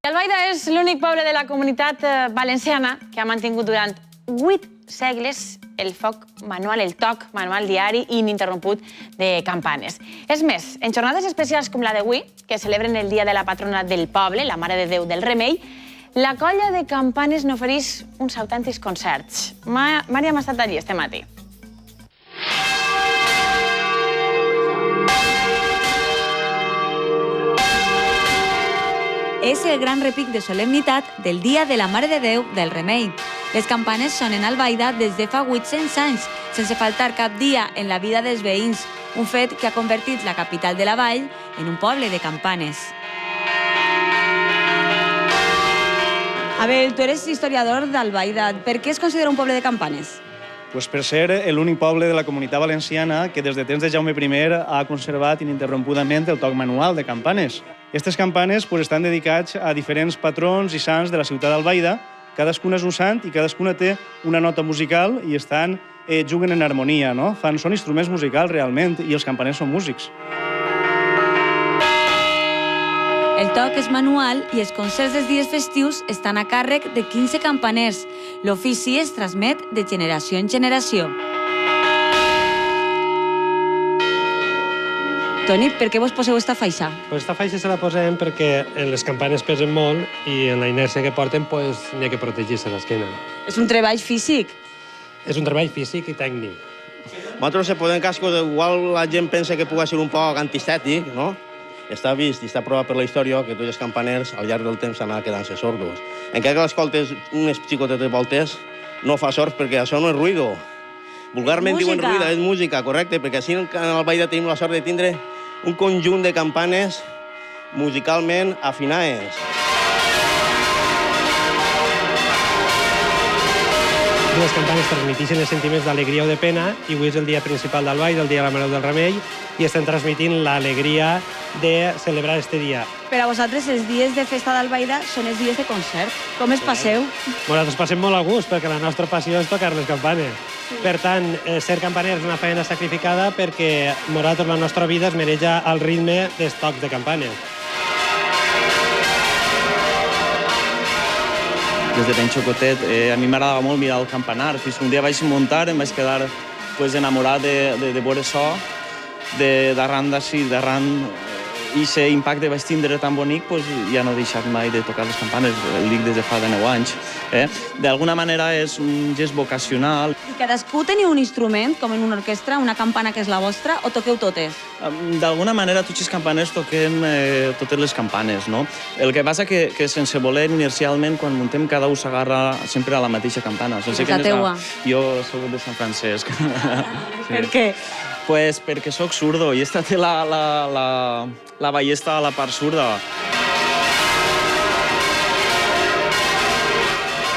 Albaida és l'únic poble de la comunitat valenciana que ha mantingut durant 8 segles el foc manual, el toc manual diari i ininterromput de campanes. És més, en jornades especials com la d'avui, que celebren el dia de la patrona del poble, la Mare de Déu del Remei, la colla de campanes n'ofereix uns autèntics concerts. Mària ha estat allí este matí. És el gran repic de solemnitat del Dia de la Mare de Déu del Remei. Les campanes sonen a Albaida des de fa 800 anys, sense faltar cap dia en la vida dels veïns, un fet que ha convertit la capital de la vall en un poble de campanes. Abel, tu eres historiador d'Albaida. Per què es considera un poble de campanes? Pues per ser l'únic poble de la comunitat valenciana que des de temps de Jaume I ha conservat ininterrompudament el toc manual de campanes. Aquestes campanes estan dedicats a diferents patrons i sants de la ciutat d'Albaida. Cadascuna és un sant i cadascuna té una nota musical i juguen en harmonia, no? Són instruments musicals realment i els campaners són músics. El toc és manual i els concerts dels dies festius estan a càrrec de 15 campaners. L'ofici es transmet de generació en generació. Toni, per què vos poseu esta faixa? Esta faixa se la posem perquè les campanes pesen molt i en la inèrcia que porten n'hi ha que protegir-se l'esquena. És un treball físic. És un treball físic i tècnic. Nosaltres se posem cascos, igual la gent pensa que pugui ser un poc antistètic, no? Està vist i està provat per la història que tots els campaners al llarg del temps han anat quedant-se sordos. Encara que l'escoltes unes xicotetes voltes, no fa sords perquè això no és ruïdo. Vulgarment diuen ruïda, és música, correcte, perquè així en Albaida tenim la sort de tindre un conjunt de campanes musicalment afinades. Les campanes transmeteixen els sentiments d'alegria o de pena i avui és el dia principal d'Albaida, el dia de la Mare del Remei, i estem transmitint l'alegria de celebrar aquest dia. Per a vosaltres els dies de festa d'Albaida són els dies de concert. Com es passeu? Nosaltres passem molt a gust perquè la nostra passió és tocar les campanes. Per tant, ser campaner és una feina sacrificada perquè nosaltres la nostra vida es maneja al ritme dels tocs de campanes. Des de ben xocotet, a mi m'agradava molt mirar el campanar. Fins un dia vaig muntar, em vaig quedar enamorat de veure això, d'arran d'aquest impacte vaig tindre tan bonic, ja no he deixat mai de tocar les campanes, el dic des de fa de 9 anys. D'alguna manera és un gest vocacional. I cadascú teniu un instrument, com en una orquestra, una campana que és la vostra, o toqueu totes? D'alguna manera tots els campaners toquem totes les campanes, no? El que passa que sense voler, inercialment, quan muntem, cada un s'agarra sempre a la mateixa campana. És la teua? Jo soc de Sant Francesc. Per què? Pues perquè sóc zurdo i esta té la ballesta a la part zurda.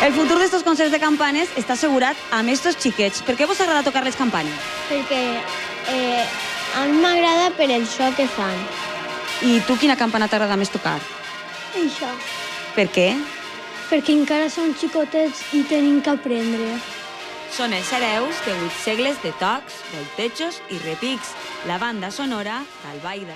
El futur d'estos concerts de campanes està assegurat amb estos xiquets. Per què vos agrada tocar les campanes? Perquè a mi m'agrada per el so que fan. I tu quina campana t'agrada més tocar? Això. Per què? Perquè encara som xicotets i tenim que aprendre. Són els hereus de 8 segles de tocs, voltejos i repics, la banda sonora d'Albaida.